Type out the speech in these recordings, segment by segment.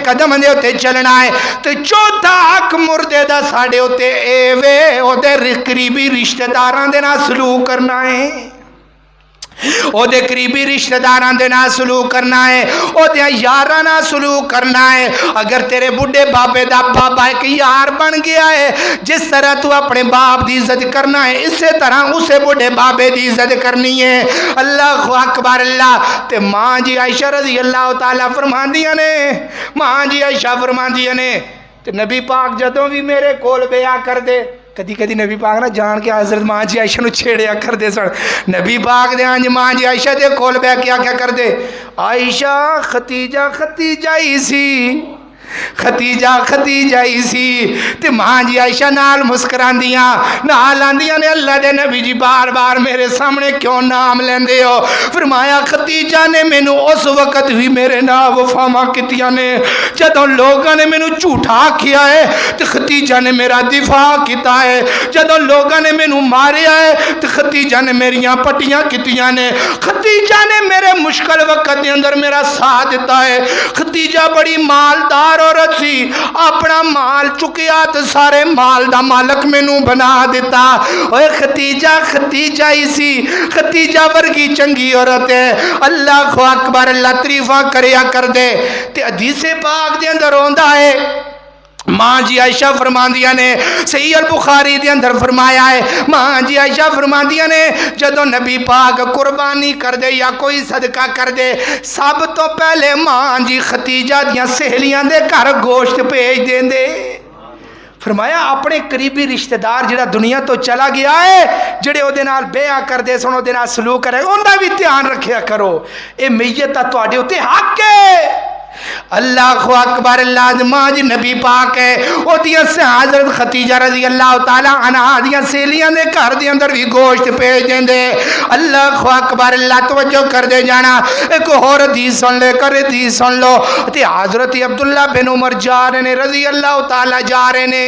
قدم دے اتے چلنا ہے تے چوتھا حق مردے دا ساڑے اتے اے وے او دے قریبی رشتہ داران دے نا سلوک کرنا ہے او دے قریبی رشتہ داران دے نال سلوک کرنا ہے او دے یاراں نال سلوک کرنا ہے اگر تیرے بڈھے بابے دا بابا ایک یار بن گیا ہے جس طرح تو اپنے باپ دی عزت کرنا ہے اسی طرح اسے بڈھے بابے دی عزت کرنی ہے اللہ اکبر اللہ تے ماں جی عائشہ رضی اللہ تعالیٰ فرماندیاں نے ماں جی عائشہ فرماندیاں نے تے نبی پاک جدوں بھی میرے کول بیعا کر دے کدی کدی نبی پاک نہ جان کے حضرت ماں جی عائشہ نو چھیڑیا کر دے سن نبی پاک دے آنج ماں جی عائشہ دے کول بے کیا کر دے عائشہ ختیجہ ہی سی ختیجہ ہی سی تے ماں جی عائشہ نال مسکران دیاں نال آندیاں نے اللہ دے نبی جی بار بار میرے سامنے کیوں نام لیندے ہو فرمایا ختیجہ نے مینوں اس وقت بھی میرے نا وفاواں کیتیاں نے جدوں لوگاں نے مینوں جھوٹا کیا ہے تے ختیجہ نے میرا دفاع کیتا ہے جدوں لوگاں نے مینوں ماریا ہے تے ختیجہ نے میریاں پٹیاں کیتیاں نے ختیجہ نے میرے مشکل وقت دے اندر میرا ساتھ دیتا ہے ختیجہ بڑی مالدار عورت سی اپنا مال چکیا تو سارے مال دا مالک مینوں بنا دیتا اوے ختیجہ ہی سی ختیجہ ورگی چنگی عورت ہے اللہ اکبر اللہ تعریفاں کریا کر دے تے حدیث پاک دے اندر ہوندا ہے ماں جی عائشہ فرماندیاں نے صحیح البخاری دے اندر فرمایا ہے ماں جی عائشہ فرماندیاں نے جدو نبی پاک قربانی کر دے یا کوئی صدقہ کر دے سب تو پہلے ماں جی ختیجہ دیاں سہیلیاں دے گھر گوشت بھیج دین دے فرمایا اپنے قریبی رشتہ دار جڑا دنیا تو چلا گیا ہے جڑے او دے نال بیعت کر دے سن او دے نال سلوک کرے اوندا بھی دھیان رکھیا کرو اے میت دا تواڈے اوتے حق ہے اللہ اکبر اللہ ماں جی نبی پاک ہے او دیاں سے حضرت ختیجہ رضی اللہ تعالی عنہا دیاں سہیلیاں دے گھر دے اندر بھی گوشت بھیج دیندے اللہ اکبر اللہ توجہ کر دے جانا ایک اور حدیث سن لے کر حدیث سن لو تے حضرت عبداللہ بن عمر جا رہے نے رضی اللہ تعالی جا رہے نے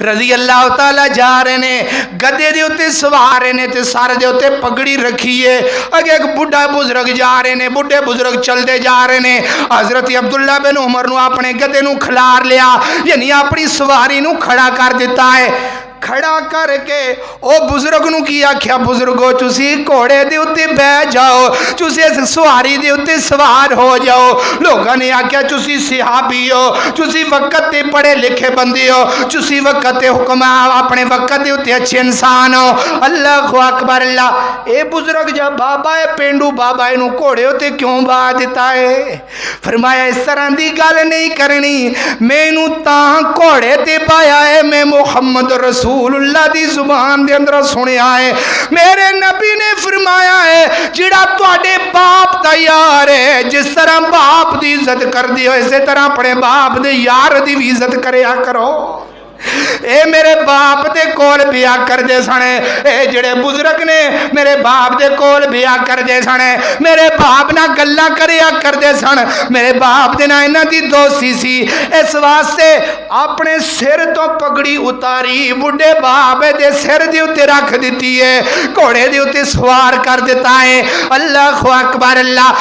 رضی اللہ تعالی جا رہے نے گدے دے اتے سوارے نے تے سارے دے اتے پگڑی رکھیے اگے ایک بڑھا بزرگ جا رہے نے بڑھے بزرگ چل دے جا رہے نے حضرت عبداللہ بن عمر نو اپنے گدے نو کھلار لیا یعنی اپنی سواری نو کھڑا کر دیتا ہے کھڑا کر کے او بزرگ نو کیا کیا بزرگو چوسی کوڑے دے اتے بے جاؤ چوسی سواری دے اتے سوار ہو جاؤ لوگاں نے آکیا چوسی صحابی ہو چوسی وقت تے پڑھے لکھے بندے ہو چوسی وقت تے حکم اپنے وقت دے اتے اچھے انسان ہو اللہ اکبر اللہ اے بزرگ جب بابا ہے پینڈو بابا ہے نو کوڑے ہوتے کیوں با دیتا ہے فرمایا اس طرح دی گل نہیں کرنی میں نو تاں کوڑے تے پایا ہے میں محمد رسول اللہ دی زبان دے اندر سنیا ہے میرے نبی نے فرمایا ہے جڑا تواڈے باپ دا یار ہے جس طرح باپ دی عزت کر دی ہو اسی طرح اپنے باپ دے یار دی بھی عزت کریا کرو اے میرے باپ دے کول بیعت کر دے سنے اے جڑے بزرگ نے میرے باپ دے کول بیعت کر دے سنے میرے باپ نہ گلاں کریا کر دے سن میرے باپ دے نہ انہاں دی دوستی سی اس واسطے اپنے سر تو پگڑی اتاری بڈھے باپ دے سر دے اوتے رکھ دیتی ہے گھوڑے دے اوتے سوار کر دیتا ہے اللہ اکبر اللہ